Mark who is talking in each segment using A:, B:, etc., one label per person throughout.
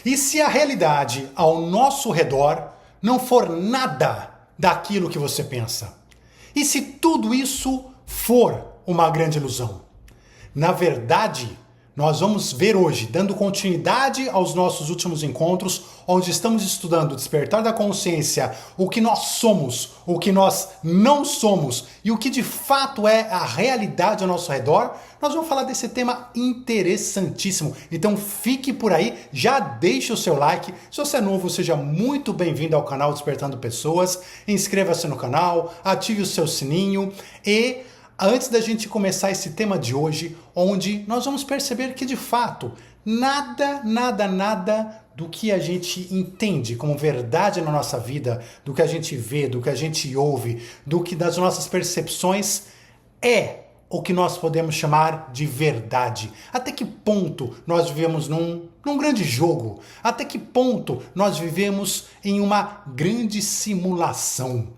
A: E se a realidade ao nosso redor não for nada daquilo que você pensa? E se tudo isso for uma grande ilusão? Na verdade, nós vamos ver hoje, dando continuidade aos nossos últimos encontros, onde estamos estudando o despertar da consciência, o que nós somos, o que nós não somos e o que de fato é a realidade ao nosso redor. Nós vamos falar desse tema interessantíssimo. Então fique por aí, já deixe o seu like. Se você é novo, seja muito bem-vindo ao canal Despertando Pessoas. Inscreva-se no canal, ative o seu sininho e antes da gente começar esse tema de hoje, onde nós vamos perceber que de fato, nada do que a gente entende como verdade na nossa vida, do que a gente vê, do que a gente ouve, das nossas percepções, é o que nós podemos chamar de verdade. Até que ponto nós vivemos num grande jogo? Até que ponto nós vivemos em uma grande simulação?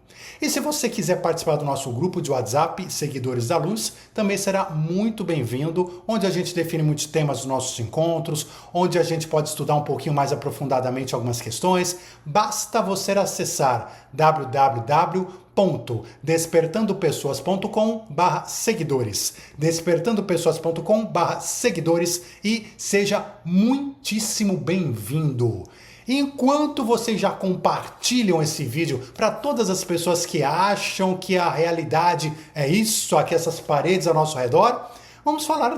A: E se você quiser participar do nosso grupo de WhatsApp, Seguidores da Luz, também será muito bem-vindo, onde a gente define muitos temas dos nossos encontros, onde a gente pode estudar um pouquinho mais aprofundadamente algumas questões. Basta você acessar www.despertandopessoas.com/seguidores, despertandopessoas.com/seguidores e seja muitíssimo bem-vindo. Enquanto vocês já compartilham esse vídeo para todas as pessoas que acham que a realidade é isso, aqui essas paredes ao nosso redor, vamos falar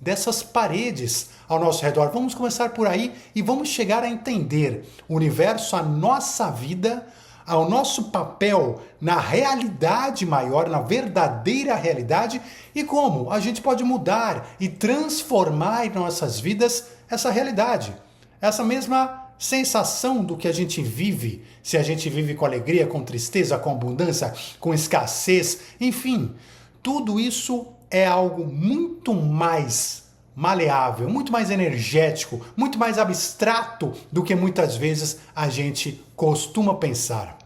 A: dessas paredes ao nosso redor. Vamos começar por aí e vamos chegar a entender o universo, a nossa vida, ao nosso papel na realidade maior, na verdadeira realidade e como a gente pode mudar e transformar em nossas vidas essa realidade, essa mesma sensação do que a gente vive, se a gente vive com alegria, com tristeza, com abundância, com escassez, enfim, tudo isso é algo muito mais maleável, muito mais energético, muito mais abstrato do que muitas vezes a gente costuma pensar.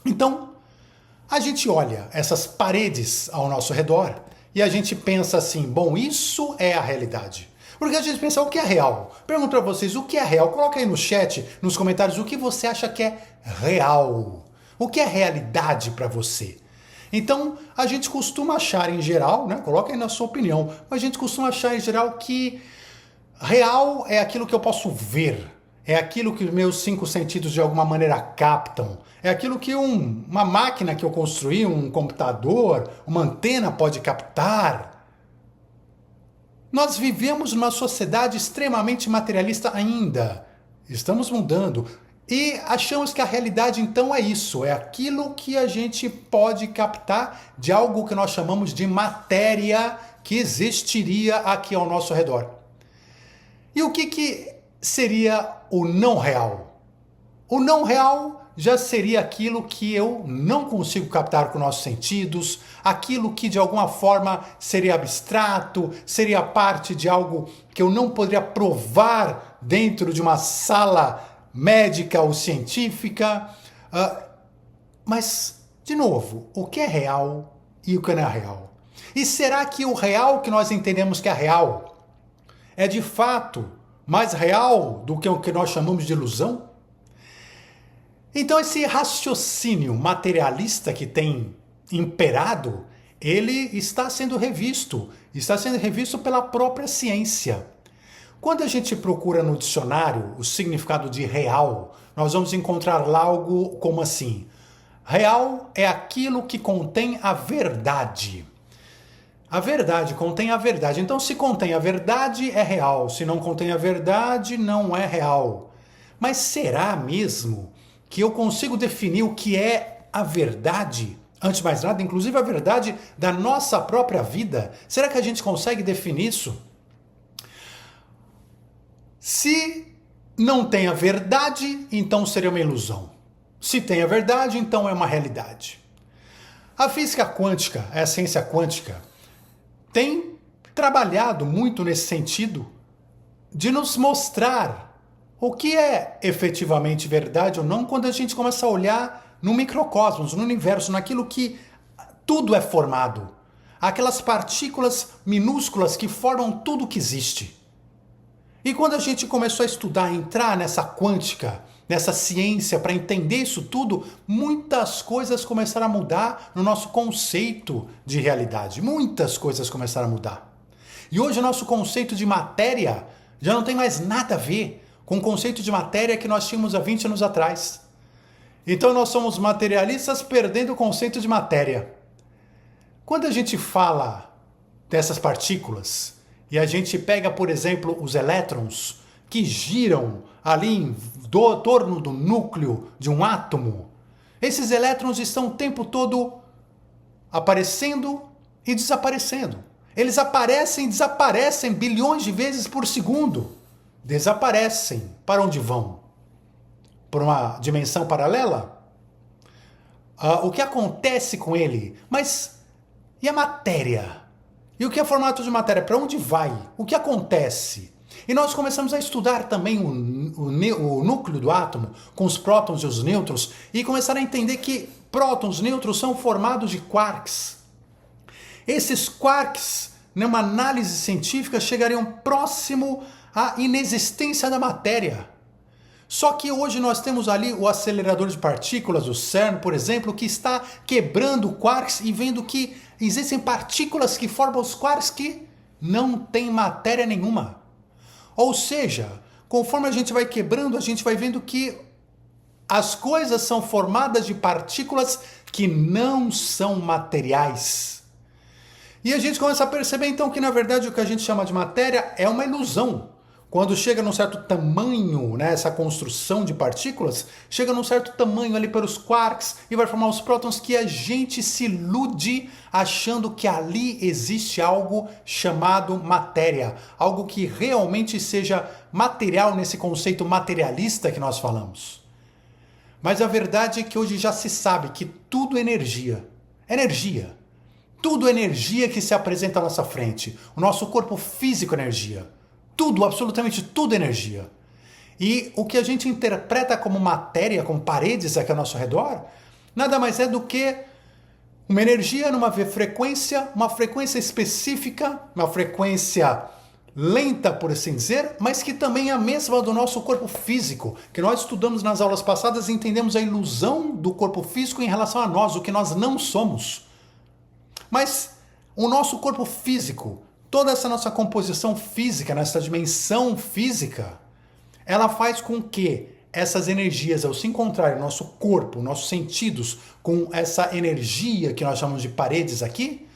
A: Então, a gente olha essas paredes ao nosso redor e a gente pensa assim, bom, isso é a realidade. Porque a gente pensa, o que é real? Pergunto para vocês, o que é real? Coloca aí no chat, nos comentários, o que você acha que é real? O que é realidade para você? Então, a gente costuma achar em geral, né? Coloca aí na sua opinião, mas a gente costuma achar em geral que real é aquilo que eu posso ver, é aquilo que os meus 5 sentidos de alguma maneira captam, é aquilo que uma máquina que eu construí, um computador, uma antena pode captar. Nós vivemos numa sociedade extremamente materialista ainda. Estamos mudando. E achamos que a realidade então é isso. É aquilo que a gente pode captar de algo que nós chamamos de matéria que existiria aqui ao nosso redor. E o que seria o não real? O não real já seria aquilo que eu não consigo captar com nossos sentidos, aquilo que de alguma forma seria abstrato, seria parte de algo que eu não poderia provar dentro de uma sala médica ou científica. Mas, de novo, o que é real e o que não é real? E será que o real que nós entendemos que é real é de fato mais real do que o que nós chamamos de ilusão? Então esse raciocínio materialista que tem imperado, ele está sendo revisto pela própria ciência. Quando a gente procura no dicionário o significado de real, nós vamos encontrar lá algo como assim: real é aquilo que contém a verdade. A verdade contém a verdade. Então se contém a verdade é real, se não contém a verdade não é real. Mas será mesmo que eu consigo definir o que é a verdade? Antes de mais nada, inclusive a verdade da nossa própria vida. Será que a gente consegue definir isso? Se não tem a verdade, então seria uma ilusão. Se tem a verdade, então é uma realidade. A física quântica, a ciência quântica, tem trabalhado muito nesse sentido de nos mostrar o que é efetivamente verdade ou não quando a gente começa a olhar no microcosmos, no universo, naquilo que tudo é formado. Aquelas partículas minúsculas que formam tudo que existe. E quando a gente começou a estudar, entrar nessa quântica, nessa ciência, para entender isso tudo, muitas coisas começaram a mudar no nosso conceito de realidade. Muitas coisas começaram a mudar. E hoje o nosso conceito de matéria já não tem mais nada a ver com o conceito de matéria que nós tínhamos há 20 anos atrás. Então nós somos materialistas perdendo o conceito de matéria. Quando a gente fala dessas partículas, e a gente pega, por exemplo, os elétrons que giram ali em torno do núcleo de um átomo, esses elétrons estão o tempo todo aparecendo e desaparecendo. Eles aparecem e desaparecem bilhões de vezes por segundo. Desaparecem. Para onde vão? Para uma dimensão paralela? O que acontece com ele? Mas e a matéria? E o que é formato de matéria? Para onde vai? O que acontece? E nós começamos a estudar também o núcleo do átomo, com os prótons e os nêutrons, e começaram a entender que prótons e nêutrons são formados de quarks. Esses quarks, numa análise científica, chegariam próximo à inexistência da matéria. Só que hoje nós temos ali o acelerador de partículas, o CERN, por exemplo, que está quebrando quarks e vendo que existem partículas que formam os quarks que não têm matéria nenhuma. Ou seja, conforme a gente vai quebrando, a gente vai vendo que as coisas são formadas de partículas que não são materiais. E a gente começa a perceber então que na verdade o que a gente chama de matéria é uma ilusão. Quando chega num certo tamanho, né, essa construção de partículas, chega num certo tamanho ali pelos quarks e vai formar os prótons que a gente se ilude achando que ali existe algo chamado matéria. Algo que realmente seja material nesse conceito materialista que nós falamos. Mas a verdade é que hoje já se sabe que tudo é energia. Energia. Tudo é energia que se apresenta à nossa frente. O nosso corpo físico é energia. Tudo, absolutamente tudo é energia. E o que a gente interpreta como matéria, como paredes aqui ao nosso redor, nada mais é do que uma energia numa frequência, uma frequência específica, uma frequência lenta, por assim dizer, mas que também é a mesma do nosso corpo físico, que nós estudamos nas aulas passadas e entendemos a ilusão do corpo físico em relação a nós, o que nós não somos. Mas o nosso corpo físico, toda essa nossa composição física, nessa dimensão física, ela faz com que essas energias, ao se encontrarem no nosso corpo, nossos sentidos, com essa energia que nós chamamos de paredes aqui,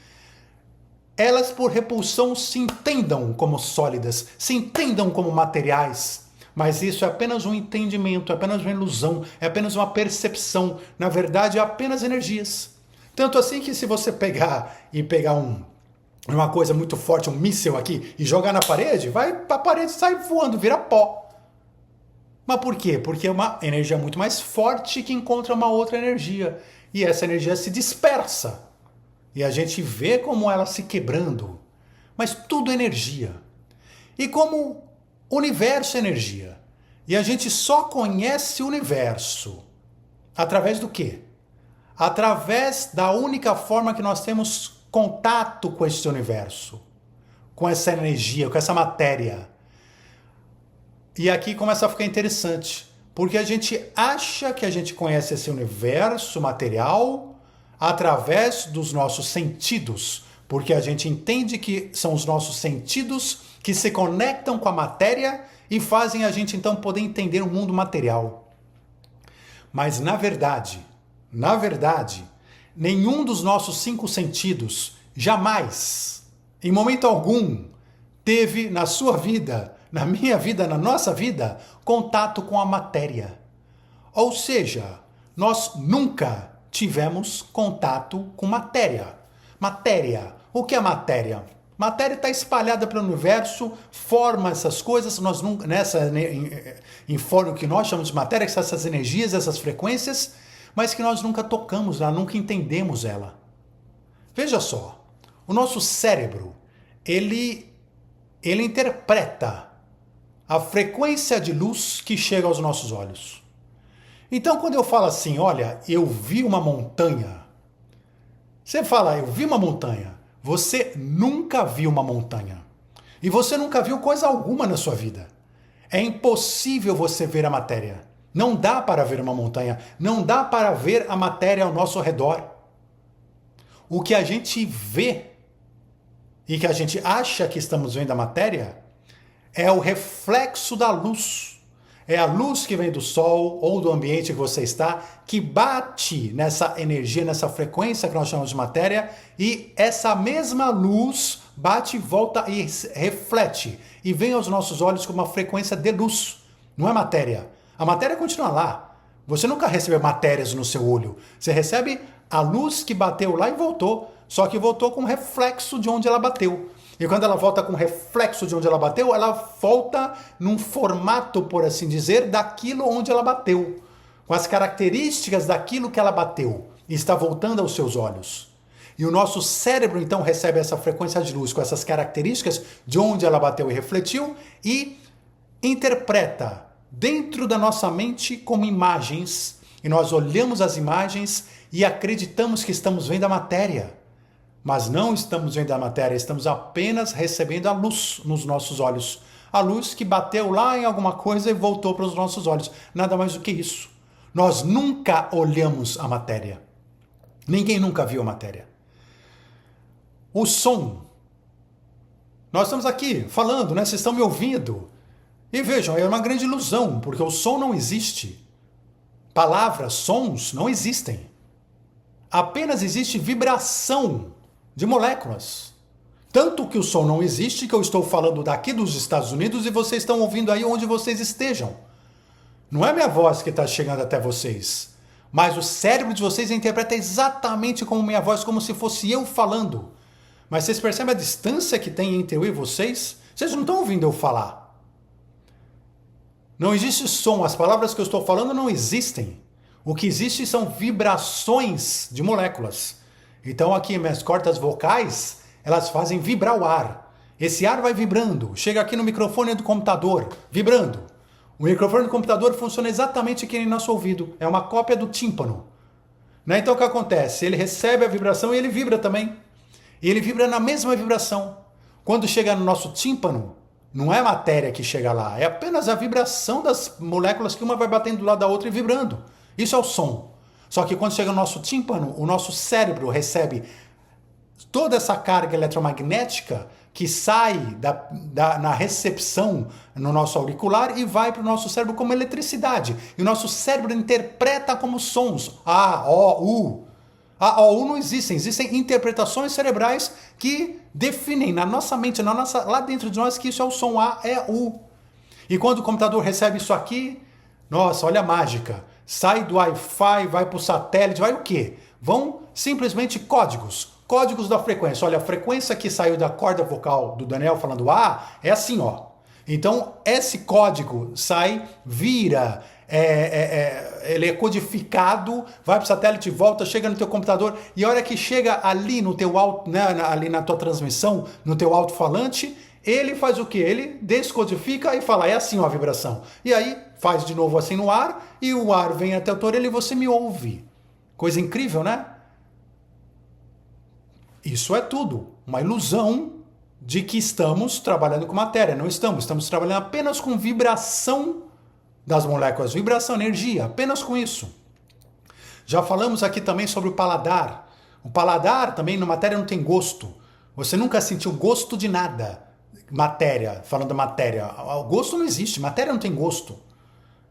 A: elas por repulsão se entendam como sólidas, se entendam como materiais. Mas isso é apenas um entendimento, é apenas uma ilusão, é apenas uma percepção. Na verdade, é apenas energias. Tanto assim que se você pegar uma coisa muito forte, um míssil aqui, e jogar na parede, a parede sai voando, vira pó. Mas por quê? Porque é uma energia muito mais forte que encontra uma outra energia. E essa energia se dispersa. E a gente vê como ela se quebrando. Mas tudo é energia. E como o universo é energia. E a gente só conhece o universo através do quê? Através da única forma que nós temos contato com esse universo, com essa energia, com essa matéria. E aqui começa a ficar interessante, porque a gente acha que a gente conhece esse universo material através dos nossos sentidos, porque a gente entende que são os nossos sentidos que se conectam com a matéria e fazem a gente então poder entender o mundo material. Mas na verdade, nenhum dos nossos 5 sentidos jamais, em momento algum, teve na sua vida, na minha vida, na nossa vida, contato com a matéria. Ou seja, nós nunca tivemos contato com matéria. Matéria. O que é matéria? Matéria está espalhada pelo universo, forma essas coisas, nós nunca, informa o que nós chamamos de matéria, que são essas energias, essas frequências, mas que nós nunca tocamos lá, nunca entendemos ela. Veja só, o nosso cérebro, ele interpreta a frequência de luz que chega aos nossos olhos. Então, quando eu falo assim, olha, eu vi uma montanha, você fala, eu vi uma montanha, você nunca viu uma montanha. E você nunca viu coisa alguma na sua vida. É impossível você ver a matéria. Não dá para ver uma montanha. Não dá para ver a matéria ao nosso redor. O que a gente vê e que a gente acha que estamos vendo a matéria é o reflexo da luz. É a luz que vem do sol ou do ambiente que você está, que bate nessa energia, nessa frequência que nós chamamos de matéria, e essa mesma luz bate, volta e reflete. E vem aos nossos olhos com uma frequência de luz. Não é matéria. A matéria continua lá. Você nunca recebe matérias no seu olho. Você recebe a luz que bateu lá e voltou. Só que voltou com reflexo de onde ela bateu. E quando ela volta com reflexo de onde ela bateu, ela volta num formato, por assim dizer, daquilo onde ela bateu. Com as características daquilo que ela bateu. E está voltando aos seus olhos. E o nosso cérebro, então, recebe essa frequência de luz com essas características de onde ela bateu e refletiu e interpreta dentro da nossa mente como imagens. E nós olhamos as imagens e acreditamos que estamos vendo a matéria. Mas não estamos vendo a matéria, estamos apenas recebendo a luz nos nossos olhos. A luz que bateu lá em alguma coisa e voltou para os nossos olhos. Nada mais do que isso. Nós nunca olhamos a matéria. Ninguém nunca viu a matéria. O som. Nós estamos aqui falando, né? Vocês estão me ouvindo. E vejam, é uma grande ilusão, porque o som não existe. Palavras, sons não existem. Apenas existe vibração de moléculas. Tanto que o som não existe, que eu estou falando daqui dos Estados Unidos e vocês estão ouvindo aí onde vocês estejam. Não é minha voz que está chegando até vocês, mas o cérebro de vocês interpreta exatamente como minha voz, como se fosse eu falando. Mas vocês percebem a distância que tem entre eu e vocês? Vocês não estão ouvindo eu falar. Não existe som, as palavras que eu estou falando não existem. O que existe são vibrações de moléculas. Então aqui minhas cordas vocais, elas fazem vibrar o ar. Esse ar vai vibrando, chega aqui no microfone do computador, vibrando. O microfone do computador funciona exatamente que nem nosso ouvido, é uma cópia do tímpano. Né? Então o que acontece? Ele recebe a vibração e ele vibra também. E ele vibra na mesma vibração. Quando chega no nosso tímpano, não é matéria que chega lá, é apenas a vibração das moléculas que uma vai batendo do lado da outra e vibrando. Isso é o som. Só que quando chega no nosso tímpano, o nosso cérebro recebe toda essa carga eletromagnética que sai na recepção no nosso auricular e vai para o nosso cérebro como eletricidade. E o nosso cérebro interpreta como sons. A, O, U. A, O, U não existem. Existem interpretações cerebrais que definem na nossa mente, lá dentro de nós, que isso é o som A, E, U. E quando o computador recebe isso aqui, nossa, olha a mágica. Sai do Wi-Fi, vai para o satélite, vai o quê? Vão simplesmente códigos. Códigos da frequência. Olha, a frequência que saiu da corda vocal do Daniel falando A é assim, ó. Então, esse código sai, vira, ele é codificado, vai para o satélite, volta, chega no teu computador e a hora que chega ali no teu ali na tua transmissão, no teu alto-falante, ele faz o quê? Ele descodifica e fala, é assim ó, a vibração. E aí faz de novo assim no ar e o ar vem até a tua orelha e você me ouve. Coisa incrível, né? Isso é tudo. Uma ilusão de que estamos trabalhando com matéria. Não estamos. Estamos trabalhando apenas com vibração das moléculas. Vibração, energia. Apenas com isso. Já falamos aqui também sobre o paladar. O paladar também na matéria não tem gosto. Você nunca sentiu gosto de nada. Matéria, falando da matéria. O gosto não existe. Matéria não tem gosto.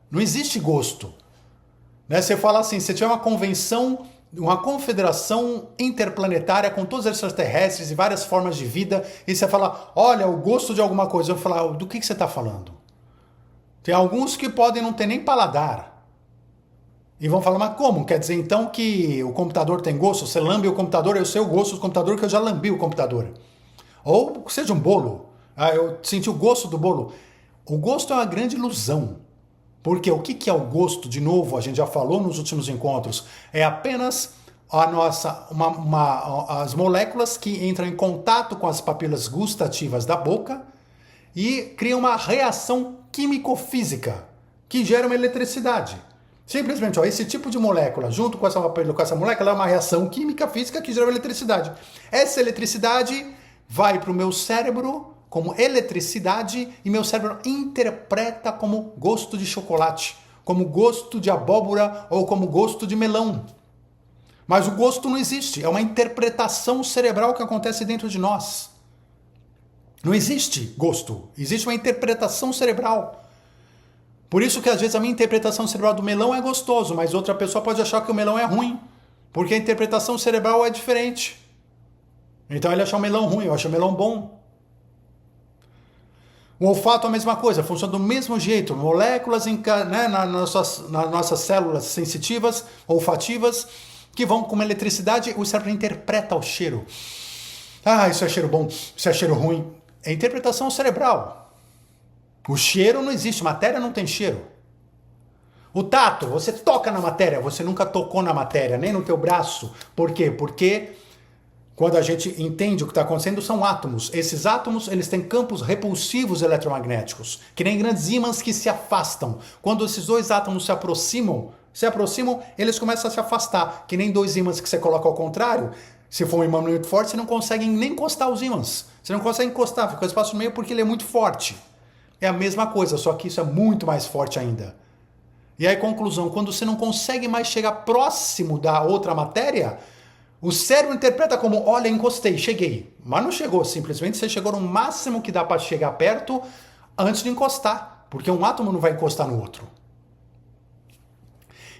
A: Não existe gosto. Né? Você fala assim, você tiver uma convenção, uma confederação interplanetária com todos os extraterrestres e várias formas de vida, e você fala, olha, o gosto de alguma coisa. Eu vou falar, do que você está falando? Tem alguns que podem não ter nem paladar. E vão falar, mas como? Quer dizer então que o computador tem gosto? Você lambe o computador, eu sei o gosto do computador que eu já lambi o computador. Ou seja um bolo. Ah, eu senti o gosto do bolo. O gosto é uma grande ilusão. Porque o que é o gosto? De novo, a gente já falou nos últimos encontros. É apenas as moléculas que entram em contato com as papilas gustativas da boca e criam uma reação químico-física que gera uma eletricidade. Simplesmente, ó, esse tipo de molécula, junto com essa molécula, é uma reação química física que gera uma eletricidade. Essa eletricidade vai para o meu cérebro, como eletricidade e meu cérebro interpreta como gosto de chocolate, como gosto de abóbora ou como gosto de melão. Mas o gosto não existe, é uma interpretação cerebral que acontece dentro de nós. Não existe gosto, existe uma interpretação cerebral. Por isso que às vezes a minha interpretação cerebral do melão é gostoso, mas outra pessoa pode achar que o melão é ruim, porque a interpretação cerebral é diferente. Então ele acha o melão ruim, eu acho o melão bom. O olfato é a mesma coisa, funciona do mesmo jeito. Moléculas nas nossas células sensitivas, olfativas, que vão com uma eletricidade, o cérebro interpreta o cheiro. Ah, isso é cheiro bom, isso é cheiro ruim. É interpretação cerebral. O cheiro não existe, matéria não tem cheiro. O tato, você toca na matéria, você nunca tocou na matéria, nem no teu braço. Por quê? Porque quando a gente entende o que está acontecendo, são átomos. Esses átomos, eles têm campos repulsivos eletromagnéticos, que nem grandes ímãs que se afastam. Quando esses dois átomos se aproximam, eles começam a se afastar, que nem dois ímãs que você coloca ao contrário. Se for um ímã muito forte, você não consegue nem encostar os ímãs. Você não consegue encostar, fica o espaço no meio porque ele é muito forte. É a mesma coisa, só que isso é muito mais forte ainda. E aí, conclusão, quando você não consegue mais chegar próximo da outra matéria, o cérebro interpreta como, olha, encostei, cheguei. Mas não chegou, simplesmente você chegou no máximo que dá para chegar perto antes de encostar, porque um átomo não vai encostar no outro.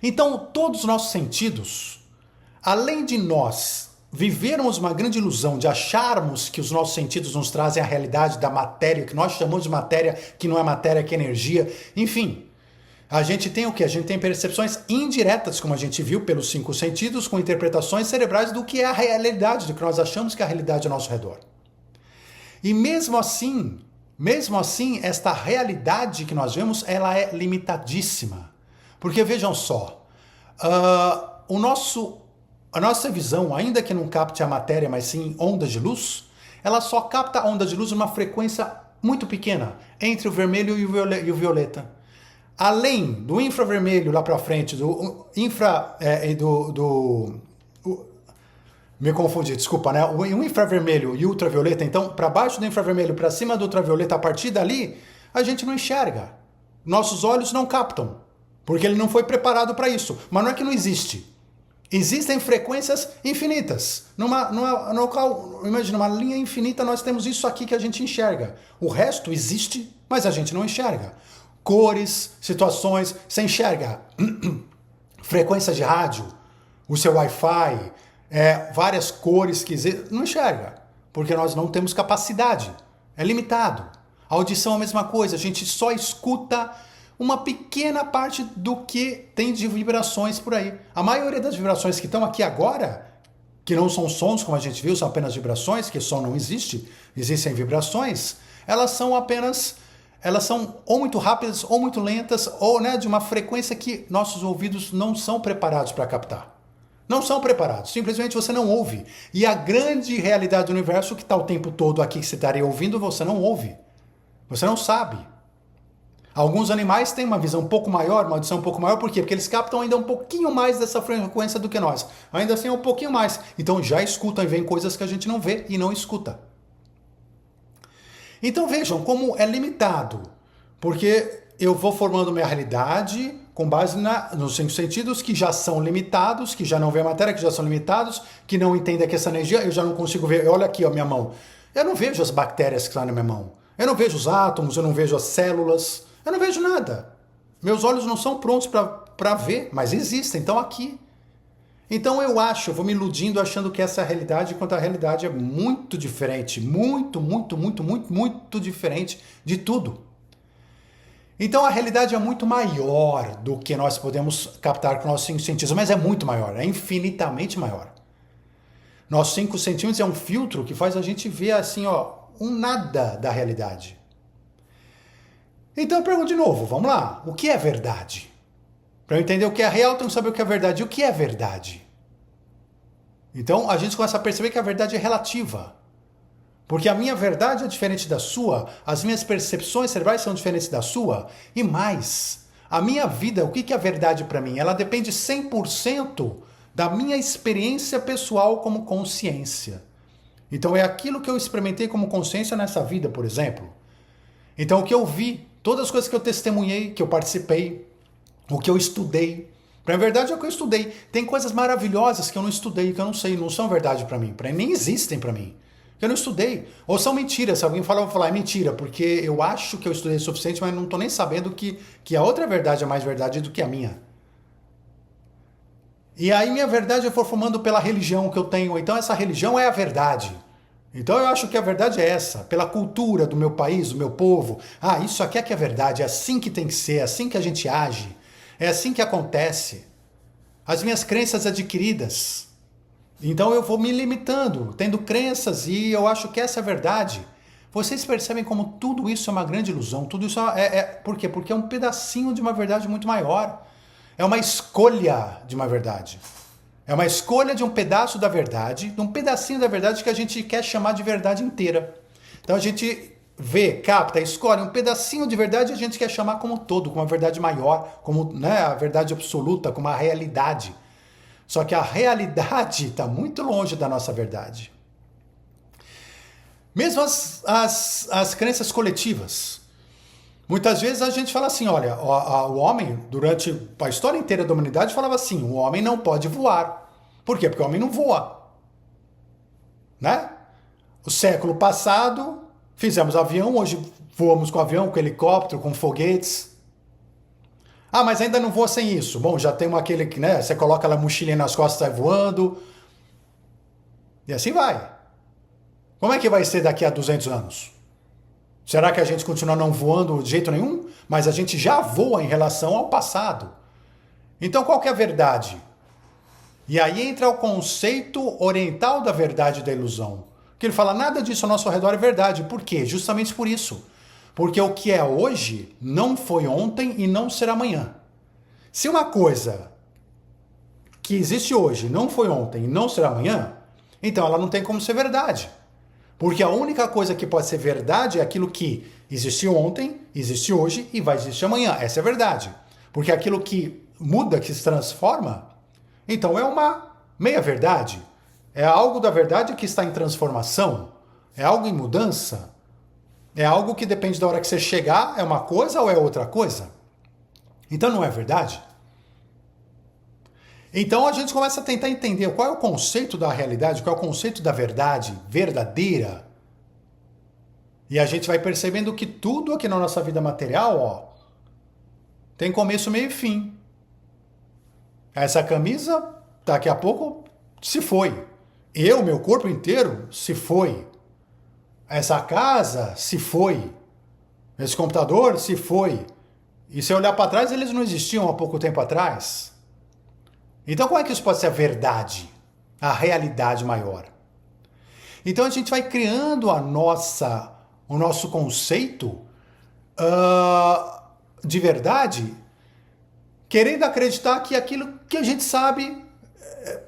A: Então, todos os nossos sentidos, além de nós vivermos uma grande ilusão de acharmos que os nossos sentidos nos trazem a realidade da matéria, que nós chamamos de matéria, que não é matéria, que é energia, enfim. A gente tem o quê? A gente tem percepções indiretas, como a gente viu, pelos 5 sentidos, com interpretações cerebrais do que é a realidade, do que nós achamos que é a realidade ao nosso redor. E mesmo assim, esta realidade que nós vemos, ela é limitadíssima. Porque vejam só, a nossa visão, ainda que não capte a matéria, mas sim ondas de luz, ela só capta ondas de luz numa frequência muito pequena, entre o vermelho e o violeta. Além do infravermelho lá para frente, me confundi, desculpa, né? O infravermelho e o ultravioleta, então, para baixo do infravermelho, para cima do ultravioleta, a partir dali, a gente não enxerga. Nossos olhos não captam, porque ele não foi preparado para isso. Mas não é que não existe. Existem frequências infinitas. Imagina, uma linha infinita, nós temos isso aqui que a gente enxerga. O resto existe, mas a gente não enxerga. Cores, situações, você enxerga frequência de rádio, o seu Wi-Fi, várias cores que não enxerga, porque nós não temos capacidade, é limitado. A audição é a mesma coisa, a gente só escuta uma pequena parte do que tem de vibrações por aí. A maioria das vibrações que estão aqui agora, que não são sons, como a gente viu, são apenas vibrações, que som não existe, existem vibrações, elas são ou muito rápidas, ou muito lentas, ou de uma frequência que nossos ouvidos não são preparados para captar. Não são preparados, simplesmente você não ouve. E a grande realidade do universo, que está o tempo todo aqui que você estaria ouvindo, você não ouve. Você não sabe. Alguns animais têm uma visão um pouco maior, uma audição um pouco maior, por quê? Porque eles captam ainda um pouquinho mais dessa frequência do que nós. Ainda assim é um pouquinho mais. Então já escutam e veem coisas que a gente não vê e não escuta. Então vejam como é limitado, porque eu vou formando minha realidade com base nos 5 sentidos que já são limitados, que já não veem a matéria, que já são limitados, que não entendem que essa energia, eu já não consigo ver. Olha aqui a minha mão. Eu não vejo as bactérias que estão na minha mão. Eu não vejo os átomos, eu não vejo as células, eu não vejo nada. Meus olhos não são prontos para ver, mas existem, estão aqui. Então eu vou me iludindo achando que essa é a realidade, enquanto a realidade é muito diferente, muito diferente de tudo. Então a realidade é muito maior do que nós podemos captar com nossos 5 sentidos, mas é muito maior, é infinitamente maior. Nossos 5 sentidos é um filtro que faz a gente ver assim, um nada da realidade. Então eu pergunto de novo, vamos lá, o que é verdade? Para eu entender o que é real, eu tenho que saber o que é verdade. E o que é verdade? Então a gente começa a perceber que a verdade é relativa. Porque a minha verdade é diferente da sua, as minhas percepções cerebrais são diferentes da sua. E mais, a minha vida, o que é a verdade para mim? Ela depende 100% da minha experiência pessoal como consciência. Então é aquilo que eu experimentei como consciência nessa vida, por exemplo. Então o que eu vi, todas as coisas que eu testemunhei, que eu participei, o que eu estudei, na verdade é o que eu estudei. Tem coisas maravilhosas que eu não estudei, que eu não sei, não são verdade para mim, nem existem para mim. Eu não estudei. Ou são mentiras. Se alguém falar, eu vou falar, é mentira, porque eu acho que eu estudei o suficiente, mas não estou nem sabendo que a outra verdade é mais verdade do que a minha. E aí minha verdade eu for formando pela religião que eu tenho. Então essa religião é a verdade. Então eu acho que a verdade é essa. Pela cultura do meu país, do meu povo. Ah, isso aqui é que é verdade. É assim que tem que ser. É assim que a gente age. É assim que acontece. As minhas crenças adquiridas. Então eu vou me limitando, tendo crenças, e eu acho que essa é a verdade. Vocês percebem como tudo isso é uma grande ilusão. Tudo isso por quê? Porque é um pedacinho de uma verdade muito maior. É uma escolha de uma verdade. É uma escolha de um pedaço da verdade, de um pedacinho da verdade que a gente quer chamar de verdade inteira. Então a gente vê, capta, escolhe um pedacinho de verdade e a gente quer chamar como todo, como uma verdade maior, como, né, a verdade absoluta, como a realidade. Só que a realidade está muito longe da nossa verdade. Mesmo as crenças coletivas. Muitas vezes a gente fala assim, olha, o homem, durante a história inteira da humanidade, falava assim, o homem não pode voar. Por quê? Porque o homem não voa. Né? O século passado, fizemos avião, hoje voamos com avião, com helicóptero, com foguetes. Ah, mas ainda não voa sem isso. Bom, já tem aquele que, né, você coloca a mochilinha nas costas e sai voando. E assim vai. Como é que vai ser daqui a 200 anos? Será que a gente continua não voando de jeito nenhum? Mas a gente já voa em relação ao passado. Então qual que é a verdade? E aí entra o conceito oriental da verdade e da ilusão. Que ele fala, nada disso ao nosso redor é verdade. Por quê? Justamente por isso. Porque o que é hoje não foi ontem e não será amanhã. Se uma coisa que existe hoje não foi ontem e não será amanhã, então ela não tem como ser verdade. Porque a única coisa que pode ser verdade é aquilo que existiu ontem, existe hoje e vai existir amanhã. Essa é a verdade. Porque aquilo que muda, que se transforma, então é uma meia-verdade. É algo da verdade que está em transformação. É algo em mudança. É algo que depende da hora que você chegar, é uma coisa ou é outra coisa? Então não é verdade? Então a gente começa a tentar entender qual é o conceito da realidade, qual é o conceito da verdade verdadeira. E a gente vai percebendo que tudo aqui na nossa vida material, ó, tem começo, meio e fim. Essa camisa, daqui a pouco, se foi. Meu corpo inteiro, se foi. Essa casa se foi. Esse computador se foi. E se eu olhar para trás, eles não existiam há pouco tempo atrás. Então como é que isso pode ser a verdade? A realidade maior? Então a gente vai criando o nosso conceito de verdade, querendo acreditar que aquilo que a gente sabe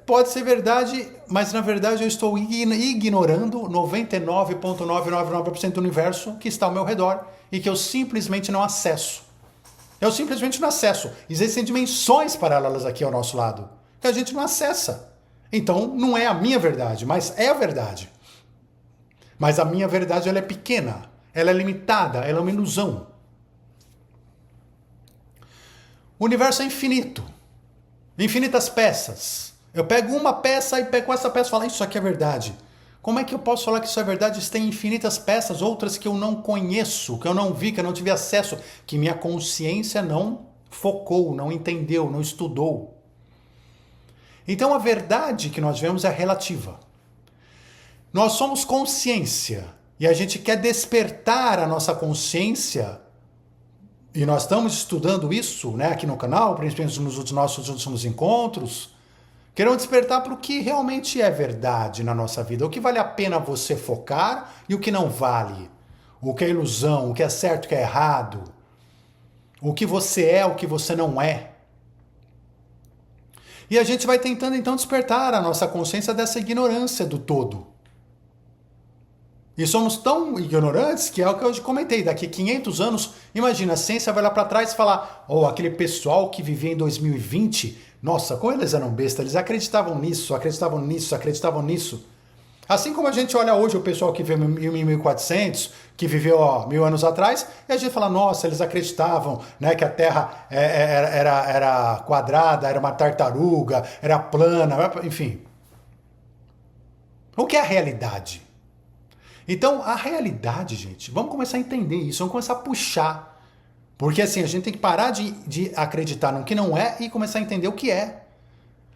A: pode ser verdade, mas na verdade eu estou ignorando 99,999% do universo que está ao meu redor e que eu simplesmente não acesso. Eu simplesmente não acesso. Existem dimensões paralelas aqui ao nosso lado que a gente não acessa. Então não é a minha verdade, mas é a verdade. Mas a minha verdade ela é pequena, ela é limitada, ela é uma ilusão. O universo é infinito. Infinitas peças. Eu pego uma peça e pego essa peça e falo, isso aqui é verdade. Como é que eu posso falar que isso é verdade se tem infinitas peças, outras que eu não conheço, que eu não vi, que eu não tive acesso, que minha consciência não focou, não entendeu, não estudou? Então a verdade que nós vemos é relativa. Nós somos consciência e a gente quer despertar a nossa consciência, e nós estamos estudando isso, né, aqui no canal, principalmente nos nossos últimos encontros. Queremos despertar para o que realmente é verdade na nossa vida, o que vale a pena você focar e o que não vale, o que é ilusão, o que é certo, o que é errado, o que você é, o que você não é. E a gente vai tentando então despertar a nossa consciência dessa ignorância do todo. E somos tão ignorantes que é o que eu comentei, daqui a 500 anos, imagina, a ciência vai lá para trás e falar, aquele pessoal que vivia em 2020, nossa, como eles eram bestas, eles acreditavam nisso, acreditavam nisso, acreditavam nisso. Assim como a gente olha hoje o pessoal que viveu em 1400, que viveu 1000 anos atrás, e a gente fala, nossa, eles acreditavam, né, que a Terra era quadrada, era uma tartaruga, era plana, enfim. O que é a realidade? Então, a realidade, gente, vamos começar a entender isso, vamos começar a puxar. Porque assim, a gente tem que parar de acreditar no que não é e começar a entender o que é.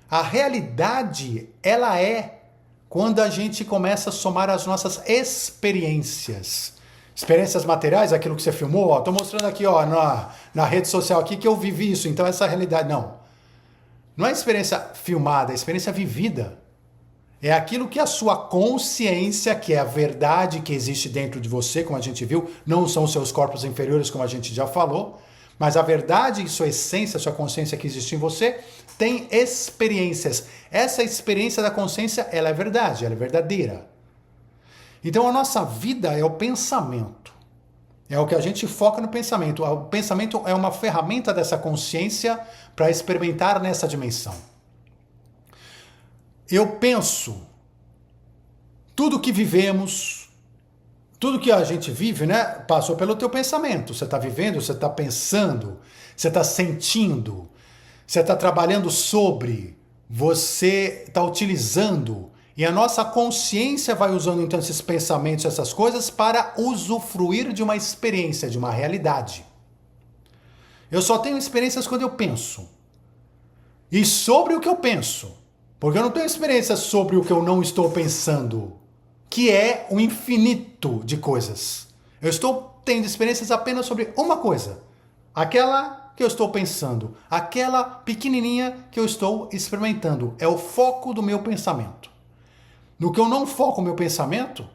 A: A realidade, ela é quando a gente começa a somar as nossas experiências. Experiências materiais, aquilo que você filmou, ó, tô mostrando aqui, ó, na rede social aqui que eu vivi isso, então essa é a realidade. Não. Não é experiência filmada, é experiência vivida. É aquilo que a sua consciência, que é a verdade que existe dentro de você, como a gente viu, não são os seus corpos inferiores, como a gente já falou, mas a verdade e sua essência, sua consciência que existe em você, tem experiências. Essa experiência da consciência, ela é verdade, ela é verdadeira. Então a nossa vida é o pensamento. É o que a gente foca no pensamento. O pensamento é uma ferramenta dessa consciência para experimentar nessa dimensão. Eu penso, tudo que vivemos, tudo que a gente vive, né, passou pelo teu pensamento. Você está vivendo, você está pensando, você está sentindo, você está trabalhando sobre, você está utilizando. E a nossa consciência vai usando então esses pensamentos, essas coisas, para usufruir de uma experiência, de uma realidade. Eu só tenho experiências quando eu penso. E sobre o que eu penso. Porque eu não tenho experiência sobre o que eu não estou pensando, que é o infinito de coisas. Eu estou tendo experiências apenas sobre uma coisa, aquela que eu estou pensando, aquela pequenininha que eu estou experimentando. É o foco do meu pensamento. No que eu não foco o meu pensamento,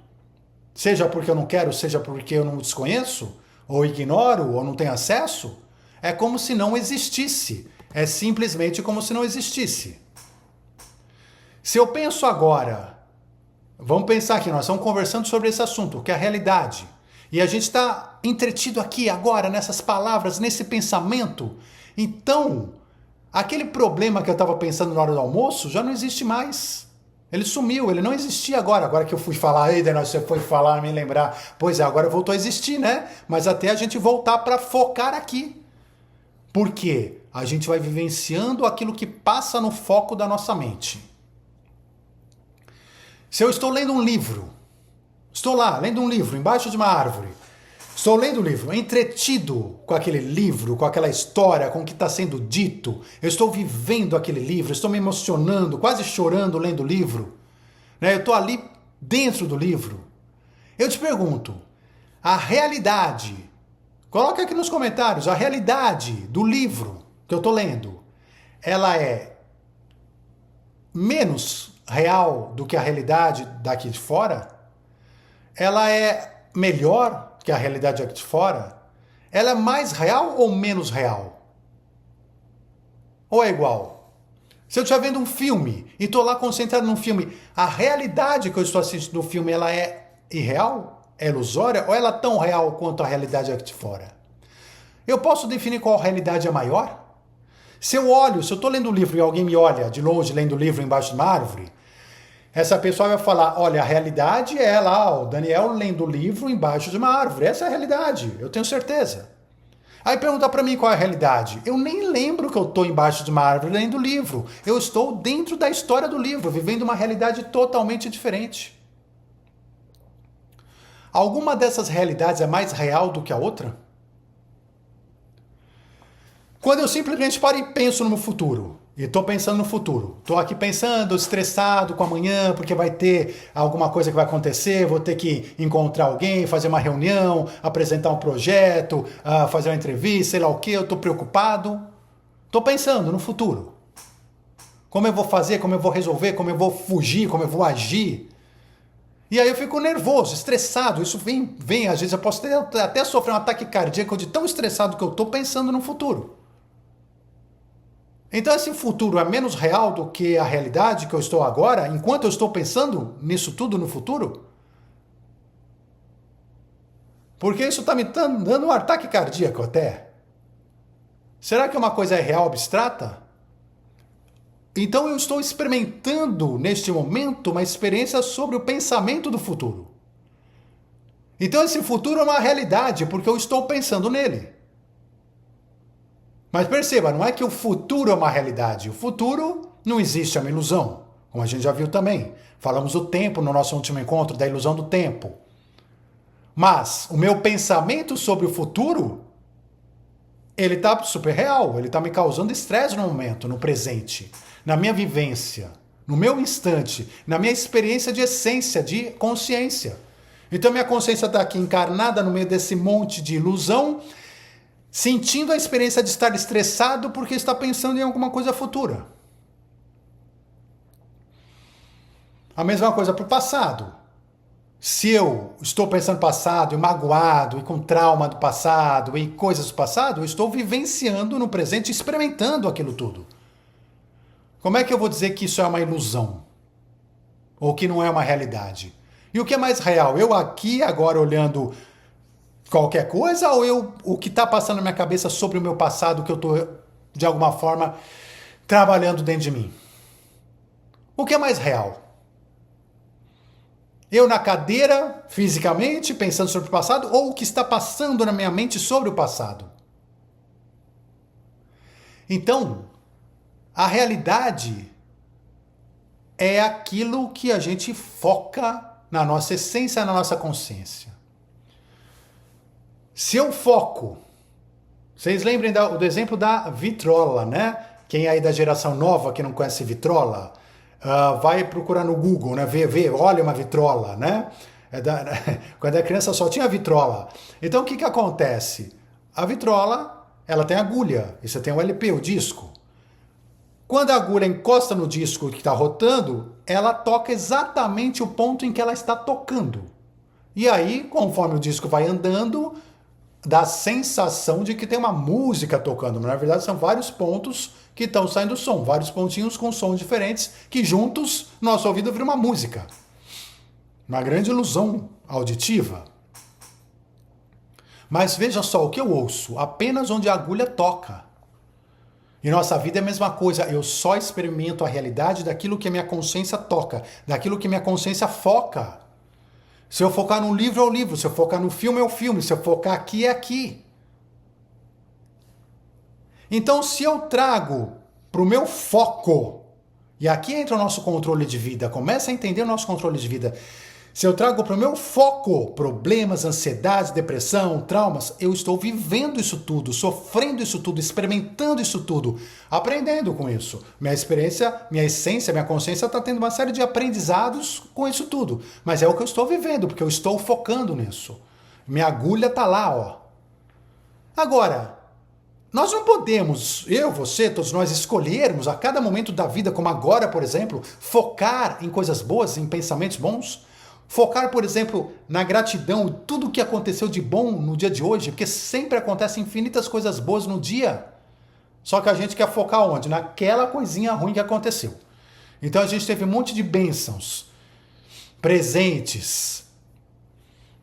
A: seja porque eu não quero, seja porque eu não desconheço, ou ignoro, ou não tenho acesso, é como se não existisse. É simplesmente como se não existisse. Se eu penso agora, vamos pensar aqui, nós estamos conversando sobre esse assunto, que é a realidade. E a gente está entretido aqui agora, nessas palavras, nesse pensamento. Então, aquele problema que eu estava pensando na hora do almoço já não existe mais. Ele sumiu, ele não existia agora. Agora que eu fui falar, aí você foi falar, me lembrar. Pois é, agora voltou a existir, né? Mas até a gente voltar para focar aqui. Por quê? A gente vai vivenciando aquilo que passa no foco da nossa mente. Se eu estou lendo um livro, estou lá lendo um livro embaixo de uma árvore, estou lendo o livro, entretido com aquele livro, com aquela história, com o que está sendo dito, eu estou vivendo aquele livro, estou me emocionando, quase chorando lendo o livro, né? Eu estou ali dentro do livro. Eu te pergunto, a realidade, coloca aqui nos comentários, a realidade do livro que eu estou lendo, ela é menos real do que a realidade daqui de fora? Ela é melhor que a realidade daqui de fora? Ela é mais real ou menos real? Ou é igual? Se eu estiver vendo um filme e estou lá concentrado num filme, a realidade que eu estou assistindo no filme, ela é irreal? É ilusória? Ou ela é tão real quanto a realidade aqui de fora? Eu posso definir qual realidade é maior? Se eu estou lendo um livro e alguém me olha de longe lendo o livro embaixo de uma árvore, essa pessoa vai falar, olha, a realidade é lá, o Daniel lendo o livro embaixo de uma árvore. Essa é a realidade, eu tenho certeza. Aí pergunta para mim qual é a realidade. Eu nem lembro que eu estou embaixo de uma árvore lendo o livro. Eu estou dentro da história do livro, vivendo uma realidade totalmente diferente. Alguma dessas realidades é mais real do que a outra? Quando eu simplesmente paro e penso no meu futuro, e estou pensando no futuro, estou aqui pensando, estressado com amanhã, porque vai ter alguma coisa que vai acontecer, vou ter que encontrar alguém, fazer uma reunião, apresentar um projeto, fazer uma entrevista, sei lá o que, eu estou preocupado. Estou pensando no futuro. Como eu vou fazer, como eu vou resolver, como eu vou fugir, como eu vou agir. E aí eu fico nervoso, estressado, isso vem às vezes eu posso até sofrer um ataque cardíaco de tão estressado que eu estou pensando no futuro. Então esse futuro é menos real do que a realidade que eu estou agora, enquanto eu estou pensando nisso tudo no futuro? Porque isso está me dando um ataque cardíaco até. Será que uma coisa é real abstrata? Então eu estou experimentando, neste momento, uma experiência sobre o pensamento do futuro. Então esse futuro é uma realidade, porque eu estou pensando nele. Mas perceba, não é que o futuro é uma realidade. O futuro não existe, é uma ilusão. Como a gente já viu também. Falamos do tempo no nosso último encontro, da ilusão do tempo. Mas o meu pensamento sobre o futuro, ele está super real. Ele está me causando estresse no momento, no presente. Na minha vivência, no meu instante, na minha experiência de essência, de consciência. Então minha consciência está aqui encarnada no meio desse monte de ilusão, sentindo a experiência de estar estressado porque está pensando em alguma coisa futura. A mesma coisa para o passado. Se eu estou pensando no passado, e magoado, e com trauma do passado, e coisas do passado, eu estou vivenciando no presente, experimentando aquilo tudo. Como é que eu vou dizer que isso é uma ilusão? Ou que não é uma realidade? E o que é mais real? Eu aqui, agora, olhando qualquer coisa, ou o que está passando na minha cabeça sobre o meu passado, que eu estou, de alguma forma, trabalhando dentro de mim? O que é mais real? Eu na cadeira, fisicamente, pensando sobre o passado, ou o que está passando na minha mente sobre o passado? Então, a realidade é aquilo que a gente foca na nossa essência, na nossa consciência. Se eu foco, vocês lembrem do exemplo da vitrola, né? Quem aí da geração nova que não conhece vitrola, vai procurar no Google, né? Olha uma vitrola, né? Quando era criança só tinha vitrola. Então o que acontece? A vitrola, ela tem agulha, e você tem o LP, o disco. Quando a agulha encosta no disco que está rotando, ela toca exatamente o ponto em que ela está tocando. E aí, conforme o disco vai andando, dá a sensação de que tem uma música tocando, mas na verdade são vários pontos que estão saindo som, vários pontinhos com sons diferentes, que juntos, nosso ouvido vira uma música. Uma grande ilusão auditiva. Mas veja só, o que eu ouço? Apenas onde a agulha toca. E nossa vida é a mesma coisa, eu só experimento a realidade daquilo que a minha consciência toca, daquilo que minha consciência foca. Se eu focar num livro, é o livro, se eu focar no filme, é o filme, se eu focar aqui, é aqui. Então, se eu trago para o meu foco, e aqui entra o nosso controle de vida, começa a entender o nosso controle de vida. Se eu trago para o meu foco problemas, ansiedades, depressão, traumas, eu estou vivendo isso tudo, sofrendo isso tudo, experimentando isso tudo, aprendendo com isso. Minha experiência, minha essência, minha consciência está tendo uma série de aprendizados com isso tudo. Mas é o que eu estou vivendo, porque eu estou focando nisso. Minha agulha está lá, ó. Agora, nós não podemos, eu, você, todos nós, escolhermos a cada momento da vida, como agora, por exemplo, focar em coisas boas, em pensamentos bons. Focar, por exemplo, na gratidão, tudo o que aconteceu de bom no dia de hoje, porque sempre acontecem infinitas coisas boas no dia. Só que a gente quer focar onde? Naquela coisinha ruim que aconteceu. Então a gente teve um monte de bênçãos, presentes,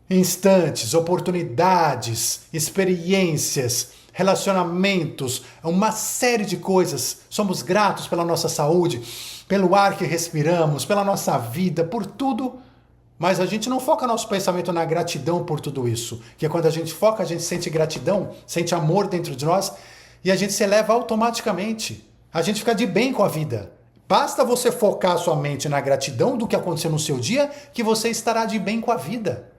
A: instantes, oportunidades, experiências, relacionamentos, uma série de coisas. Somos gratos pela nossa saúde, pelo ar que respiramos, pela nossa vida, por tudo. Mas a gente não foca nosso pensamento na gratidão por tudo isso. Que é quando a gente foca, a gente sente gratidão, sente amor dentro de nós e a gente se eleva automaticamente. A gente fica de bem com a vida. Basta você focar sua mente na gratidão do que aconteceu no seu dia que você estará de bem com a vida.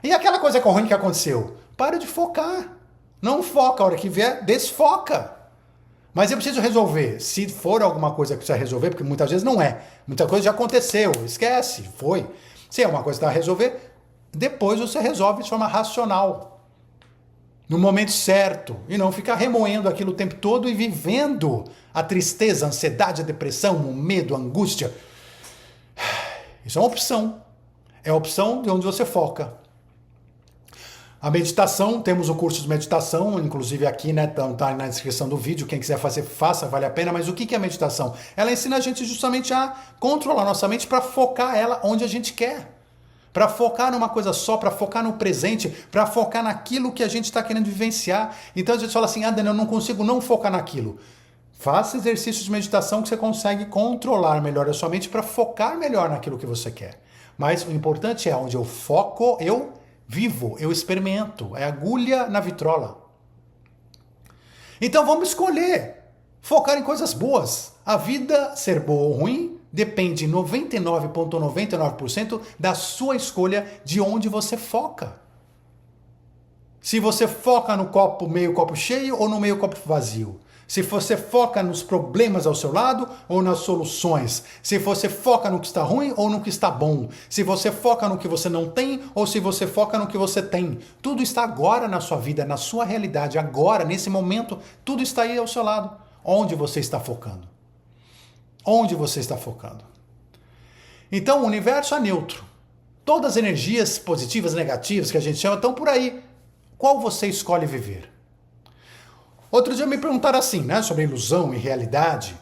A: E aquela coisa ruim que aconteceu? Para de focar. Não foca, a hora que vier, desfoca. Mas eu preciso resolver. Se for alguma coisa que precisa resolver, porque muitas vezes não é. Muita coisa já aconteceu, esquece, foi. Se é uma coisa que está a resolver, depois você resolve de forma racional. No momento certo. E não ficar remoendo aquilo o tempo todo e vivendo a tristeza, a ansiedade, a depressão, o medo, a angústia. Isso é uma opção. É a opção de onde você foca. A meditação, temos o curso de meditação, inclusive aqui, né, tá na descrição do vídeo, quem quiser fazer, faça, vale a pena, mas o que é a meditação? Ela ensina a gente justamente a controlar nossa mente para focar ela onde a gente quer. Para focar numa coisa só, para focar no presente, para focar naquilo que a gente está querendo vivenciar. Então a gente fala assim, Daniel, eu não consigo não focar naquilo. Faça exercícios de meditação que você consegue controlar melhor a sua mente para focar melhor naquilo que você quer. Mas o importante é onde eu foco, eu vivo, eu experimento. É agulha na vitrola. Então vamos escolher focar em coisas boas. A vida ser boa ou ruim depende 99,99% da sua escolha de onde você foca. Se você foca no copo meio copo cheio ou no meio copo vazio. Se você foca nos problemas ao seu lado ou nas soluções. Se você foca no que está ruim ou no que está bom. Se você foca no que você não tem ou se você foca no que você tem. Tudo está agora na sua vida, na sua realidade, agora, nesse momento, tudo está aí ao seu lado. Onde você está focando? Onde você está focando? Então, o universo é neutro. Todas as energias positivas e negativas que a gente chama estão por aí. Qual você escolhe viver? Outro dia me perguntaram assim, né, sobre ilusão e realidade.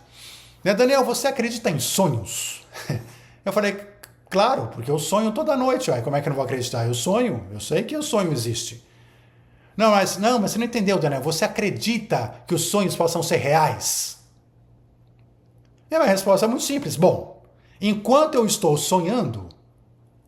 A: Né, Daniel, você acredita em sonhos? Eu falei, claro, porque eu sonho toda noite. Ué, como é que eu não vou acreditar? Eu sonho, eu sei que o sonho existe. Não, mas você não entendeu, Daniel. Você acredita que os sonhos possam ser reais? E a minha resposta é muito simples. Bom, enquanto eu estou sonhando,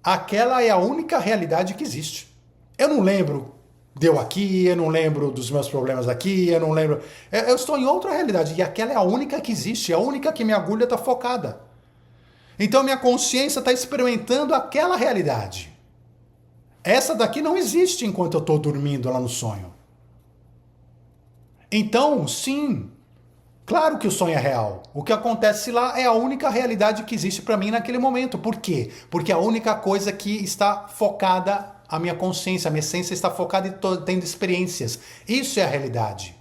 A: aquela é a única realidade que existe. Eu não lembro deu aqui, eu não lembro dos meus problemas aqui, eu não lembro. Eu estou em outra realidade e aquela é a única que existe, é a única que minha agulha está focada. Então minha consciência está experimentando aquela realidade. Essa daqui não existe enquanto eu estou dormindo lá no sonho. Então, sim, claro que o sonho é real. O que acontece lá é a única realidade que existe para mim naquele momento. Por quê? Porque é a única coisa que está focada. A minha consciência, a minha essência está focada em tendo experiências. Isso é a realidade.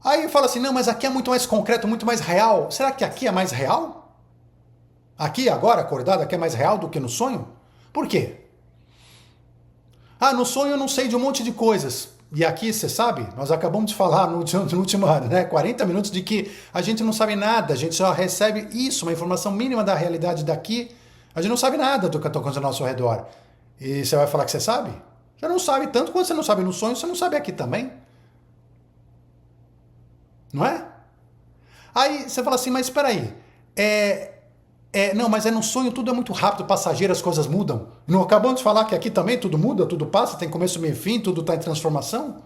A: Aí fala assim, não, mas aqui é muito mais concreto, muito mais real. Será que aqui é mais real? Aqui, agora, acordado, aqui é mais real do que no sonho? Por quê? Ah, no sonho eu não sei de um monte de coisas. E aqui, você sabe, nós acabamos de falar no último ano, né? 40 minutos de que a gente não sabe nada, a gente só recebe isso, uma informação mínima da realidade daqui. A gente não sabe nada do que está acontecendo ao nosso redor. E você vai falar que você sabe? Você não sabe tanto quanto você não sabe no sonho, você não sabe aqui também. Não é? Aí você fala assim, mas espera aí. Não, mas no sonho tudo é muito rápido, passageiro, as coisas mudam. Não acabamos de falar que aqui também tudo muda, tudo passa, tem começo, meio e fim, tudo está em transformação?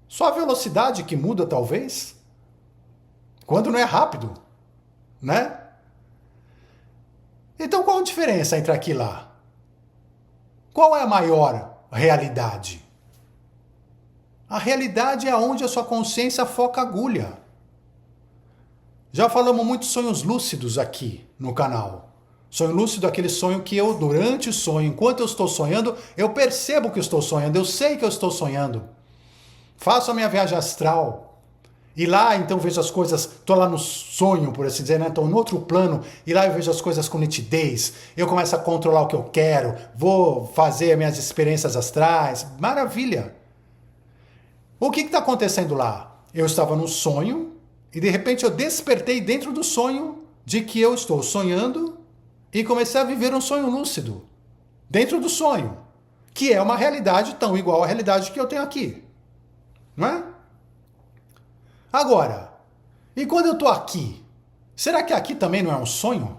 A: Só a velocidade que muda, talvez. Quando não é rápido, né? Então qual a diferença entre aqui e lá? Qual é a maior realidade? A realidade é onde a sua consciência foca a agulha. Já falamos muito de sonhos lúcidos aqui no canal. Sonho lúcido é aquele sonho que eu, durante o sonho, enquanto eu estou sonhando, eu percebo que eu estou sonhando, eu sei que eu estou sonhando. Faço a minha viagem astral. E lá, então, vejo as coisas, estou lá no sonho, por assim dizer, né? Estou em outro plano, e lá eu vejo as coisas com nitidez, eu começo a controlar o que eu quero, vou fazer minhas experiências astrais, maravilha! O que está acontecendo lá? Eu estava no sonho, e de repente eu despertei dentro do sonho de que eu estou sonhando, e comecei a viver um sonho lúcido, dentro do sonho, que é uma realidade tão igual à realidade que eu tenho aqui, não é? Agora, e quando eu estou aqui? Será que aqui também não é um sonho?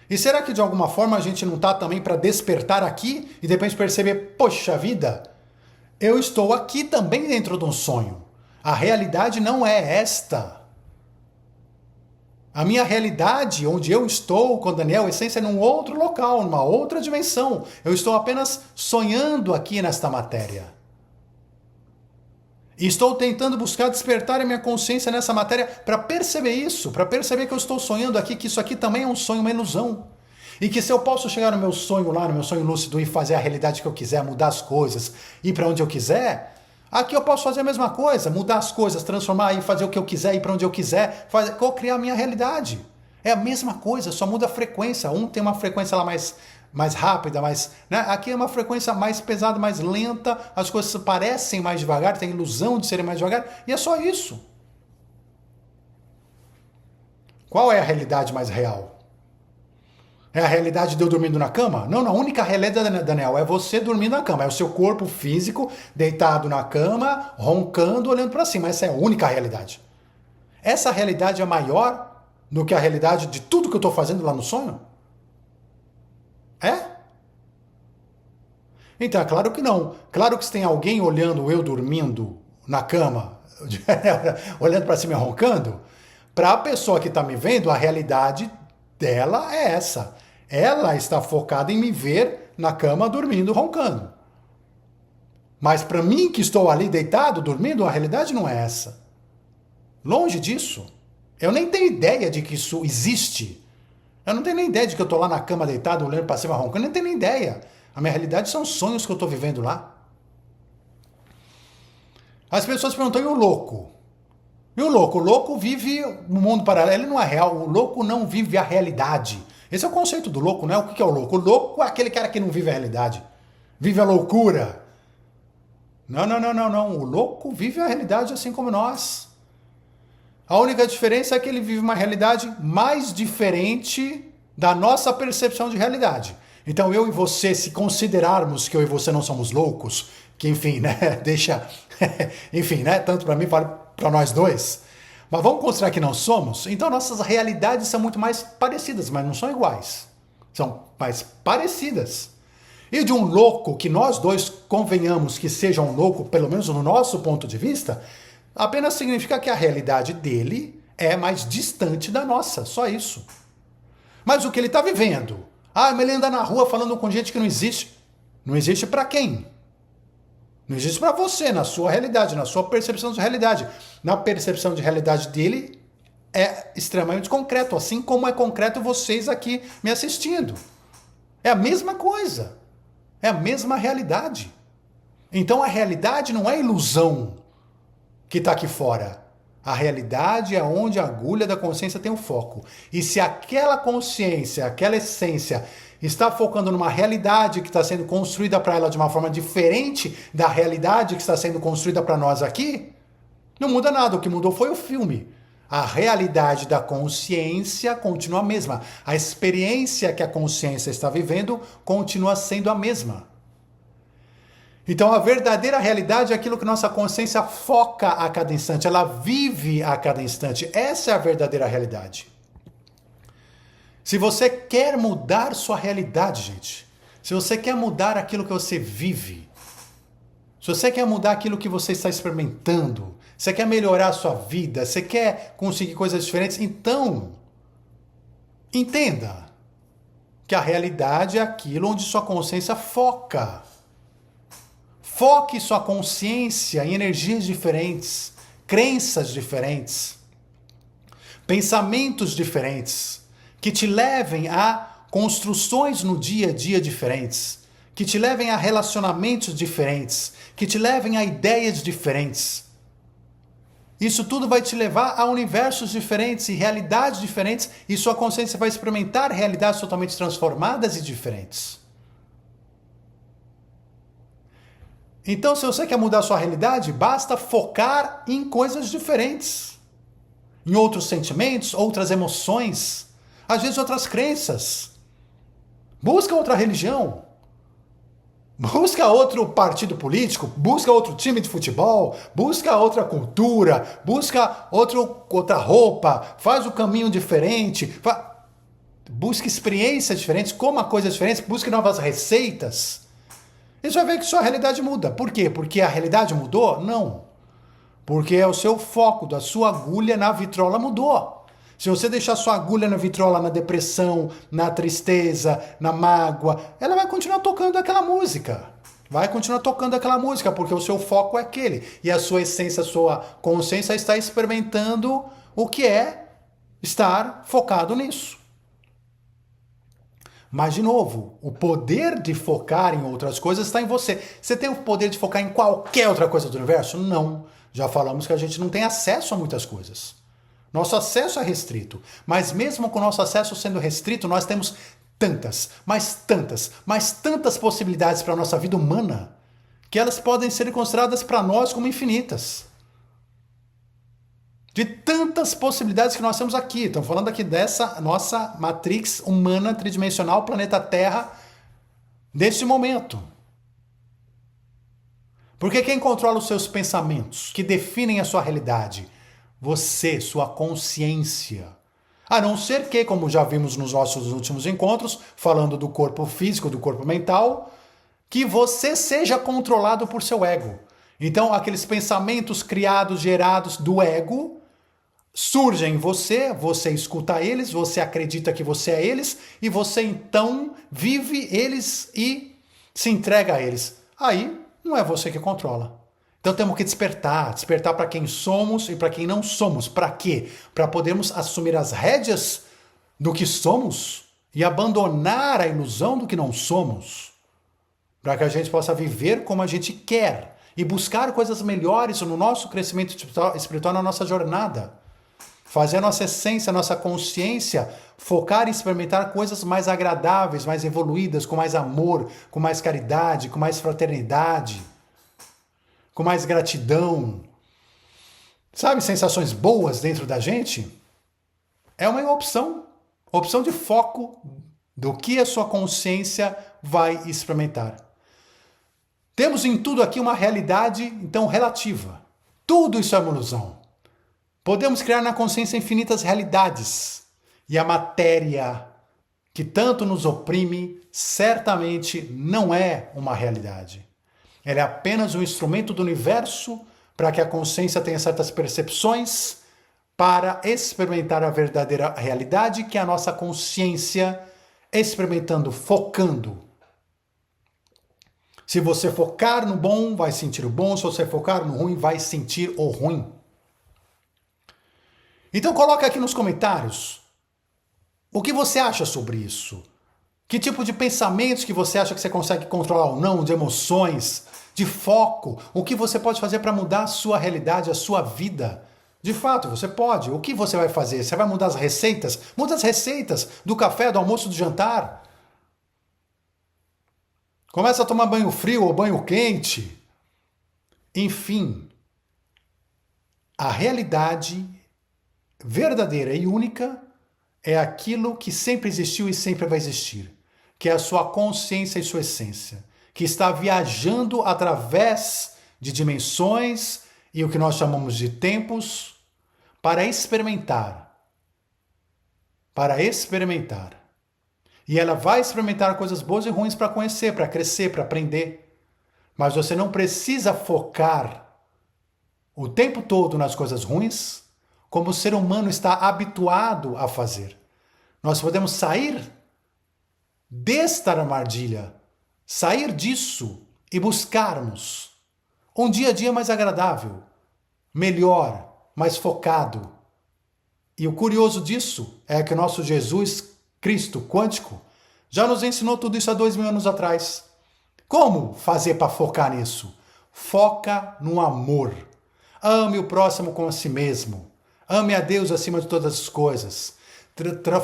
A: E será que de alguma forma a gente não está também para despertar aqui e depois perceber, poxa vida, eu estou aqui também dentro de um sonho. A realidade não é esta. A minha realidade, onde eu estou com Daniel Essência, é num outro local, numa outra dimensão. Eu estou apenas sonhando aqui nesta matéria. E estou tentando buscar despertar a minha consciência nessa matéria para perceber isso, para perceber que eu estou sonhando aqui, que isso aqui também é um sonho, uma ilusão. E que se eu posso chegar no meu sonho lá, no meu sonho lúcido e fazer a realidade que eu quiser, mudar as coisas, ir para onde eu quiser, aqui eu posso fazer a mesma coisa, mudar as coisas, transformar e fazer o que eu quiser, ir para onde eu quiser, co-criar a minha realidade. É a mesma coisa, só muda a frequência. Um tem uma frequência lá mais rápida, né? Aqui é uma frequência mais pesada, mais lenta, as coisas parecem mais devagar, tem ilusão de serem mais devagar, e é só isso. Qual é a realidade mais real? É a realidade de eu dormindo na cama? Não, a única realidade, Daniel, é você dormindo na cama. É o seu corpo físico deitado na cama, roncando, olhando para cima. Essa é a única realidade. Essa realidade é maior do que a realidade de tudo que eu estou fazendo lá no sonho? É? Então, é claro que não. Claro que se tem alguém olhando eu dormindo na cama, olhando para cima e roncando, para a pessoa que está me vendo, a realidade dela é essa. Ela está focada em me ver na cama dormindo, roncando. Mas para mim que estou ali deitado, dormindo, a realidade não é essa. Longe disso. Eu nem tenho ideia de que isso existe. Eu não tenho nem ideia de que eu estou lá na cama deitado, olhando para cima, roncando. Eu nem tenho nem ideia. A minha realidade são sonhos que eu estou vivendo lá. As pessoas perguntam, e o louco? E o louco? O louco vive no mundo paralelo, ele não é real. O louco não vive a realidade. Esse é o conceito do louco, né? O que é o louco? O louco é aquele cara que não vive a realidade. Vive a loucura. Não. O louco vive a realidade assim como nós. A única diferença é que ele vive uma realidade mais diferente da nossa percepção de realidade. Então eu e você, se considerarmos que eu e você não somos loucos, que enfim, né, deixa, enfim, né, tanto para mim vale para nós dois, mas vamos considerar que não somos, então nossas realidades são muito mais parecidas, mas não são iguais, são mais parecidas. E de um louco que nós dois convenhamos que seja um louco, pelo menos no nosso ponto de vista, apenas significa que a realidade dele é mais distante da nossa, só isso. Mas o que ele está vivendo? Mas ele anda na rua falando com gente que não existe. Não existe para quem? Não existe para você, na sua realidade, na sua percepção de realidade. Na percepção de realidade dele é extremamente concreto, assim como é concreto vocês aqui me assistindo. É a mesma coisa. É a mesma realidade. Então a realidade não é ilusão que está aqui fora. A realidade é onde a agulha da consciência tem o foco. E se aquela consciência, aquela essência está focando numa realidade que está sendo construída para ela de uma forma diferente da realidade que está sendo construída para nós aqui, não muda nada. O que mudou foi o filme. A realidade da consciência continua a mesma. A experiência que a consciência está vivendo continua sendo a mesma. Então a verdadeira realidade é aquilo que nossa consciência foca a cada instante, ela vive a cada instante. Essa é a verdadeira realidade. Se você quer mudar sua realidade, gente, se você quer mudar aquilo que você vive, se você quer mudar aquilo que você está experimentando, você quer melhorar a sua vida, você quer conseguir coisas diferentes, então entenda que a realidade é aquilo onde sua consciência foca. Foque sua consciência em energias diferentes, crenças diferentes, pensamentos diferentes, que te levem a construções no dia a dia diferentes, que te levem a relacionamentos diferentes, que te levem a ideias diferentes. Isso tudo vai te levar a universos diferentes e realidades diferentes, e sua consciência vai experimentar realidades totalmente transformadas e diferentes. Então, se você quer mudar a sua realidade, basta focar em coisas diferentes. Em outros sentimentos, outras emoções, às vezes outras crenças. Busca outra religião. Busca outro partido político, busca outro time de futebol, busca outra cultura, busca outra roupa, faz o caminho diferente, busca experiências diferentes, coma coisas diferentes, busque novas receitas. E você vai ver que sua realidade muda. Por quê? Porque a realidade mudou? Não. Porque o seu foco da sua agulha na vitrola mudou. Se você deixar sua agulha na vitrola na depressão, na tristeza, na mágoa, ela vai continuar tocando aquela música. Vai continuar tocando aquela música, porque o seu foco é aquele. E a sua essência, a sua consciência está experimentando o que é estar focado nisso. Mas, de novo, o poder de focar em outras coisas está em você. Você tem o poder de focar em qualquer outra coisa do universo? Não. Já falamos que a gente não tem acesso a muitas coisas. Nosso acesso é restrito. Mas mesmo com o nosso acesso sendo restrito, nós temos tantas possibilidades para a nossa vida humana, que elas podem ser consideradas para nós como infinitas. de tantas possibilidades que nós temos aqui. Estamos falando aqui dessa nossa matrix humana tridimensional, planeta Terra, neste momento. Porque quem controla os seus pensamentos, que definem a sua realidade? Você, sua consciência. A não ser que, como já vimos nos nossos últimos encontros, falando do corpo físico, do corpo mental, que você seja controlado por seu ego. Então, aqueles pensamentos criados, gerados do ego, surgem em você, você escuta eles, você acredita que você é eles, e você então vive eles e se entrega a eles. Aí, não é você que controla. Então temos que despertar para quem somos e para quem não somos. Para quê? Para podermos assumir as rédeas do que somos e abandonar a ilusão do que não somos. Para que a gente possa viver como a gente quer e buscar coisas melhores no nosso crescimento espiritual, na nossa jornada. Fazer a nossa essência, a nossa consciência focar em experimentar coisas mais agradáveis, mais evoluídas, com mais amor, com mais caridade, com mais fraternidade, com mais gratidão. Sabe, sensações boas dentro da gente? É uma opção de foco do que a sua consciência vai experimentar. Temos em tudo aqui uma realidade, então, relativa. Tudo isso é uma ilusão. Podemos criar na consciência infinitas realidades. E a matéria que tanto nos oprime certamente não é uma realidade. Ela é apenas um instrumento do universo para que a consciência tenha certas percepções para experimentar a verdadeira realidade, que é a nossa consciência experimentando, focando. Se você focar no bom, vai sentir o bom. Se você focar no ruim, vai sentir o ruim. Então coloca aqui nos comentários o que você acha sobre isso. Que tipo de pensamentos que você acha que você consegue controlar ou não, de emoções, de foco. O que você pode fazer para mudar a sua realidade, a sua vida. De fato, você pode. O que você vai fazer? Você vai mudar as receitas? Muda as receitas do café, do almoço, do jantar. Começa a tomar banho frio ou banho quente. Enfim, a realidade verdadeira e única é aquilo que sempre existiu e sempre vai existir, que é a sua consciência e sua essência, que está viajando através de dimensões e o que nós chamamos de tempos para experimentar. Para experimentar. E ela vai experimentar coisas boas e ruins para conhecer, para crescer, para aprender. Mas você não precisa focar o tempo todo nas coisas ruins, como o ser humano está habituado a fazer. Nós podemos sair desta armadilha, sair disso e buscarmos um dia a dia mais agradável, melhor, mais focado. E o curioso disso é que o nosso Jesus Cristo quântico já nos ensinou tudo isso há 2000 anos atrás. Como fazer para focar nisso? Foca no amor. Ame o próximo como a si mesmo. Ame a Deus acima de todas as coisas.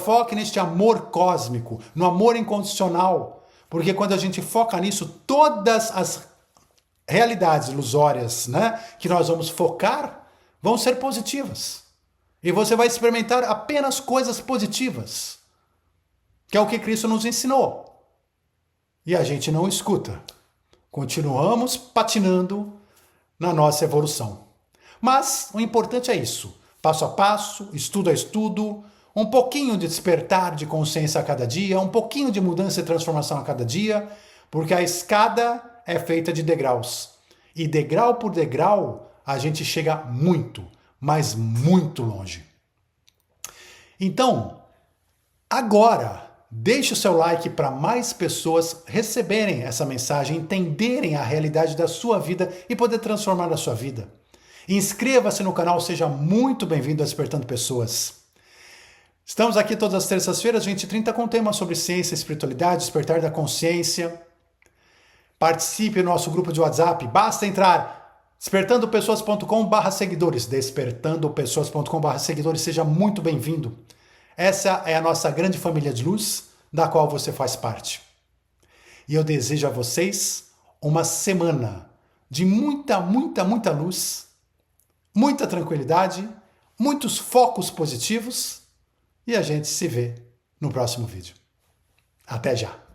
A: Foque neste amor cósmico, no amor incondicional. Porque quando a gente foca nisso, todas as realidades ilusórias, que nós vamos focar vão ser positivas. E você vai experimentar apenas coisas positivas. Que é o que Cristo nos ensinou. E a gente não escuta. Continuamos patinando na nossa evolução. Mas o importante é isso. Passo a passo, estudo a estudo, um pouquinho de despertar de consciência a cada dia, um pouquinho de mudança e transformação a cada dia, porque a escada é feita de degraus. E degrau por degrau, a gente chega muito, mas muito longe. Então, agora, deixe o seu like para mais pessoas receberem essa mensagem, entenderem a realidade da sua vida e poder transformar a sua vida. Inscreva-se no canal, seja muito bem-vindo a Despertando Pessoas. Estamos aqui todas as terças-feiras, 20h30, com temas sobre ciência, espiritualidade, despertar da consciência. Participe do nosso grupo de WhatsApp, basta entrar despertandopessoas.com/seguidores, despertandopessoas.com/seguidores, seja muito bem-vindo. Essa é a nossa grande família de luz, da qual você faz parte. E eu desejo a vocês uma semana de muita, muita, muita luz, muita tranquilidade, muitos focos positivos e a gente se vê no próximo vídeo. Até já!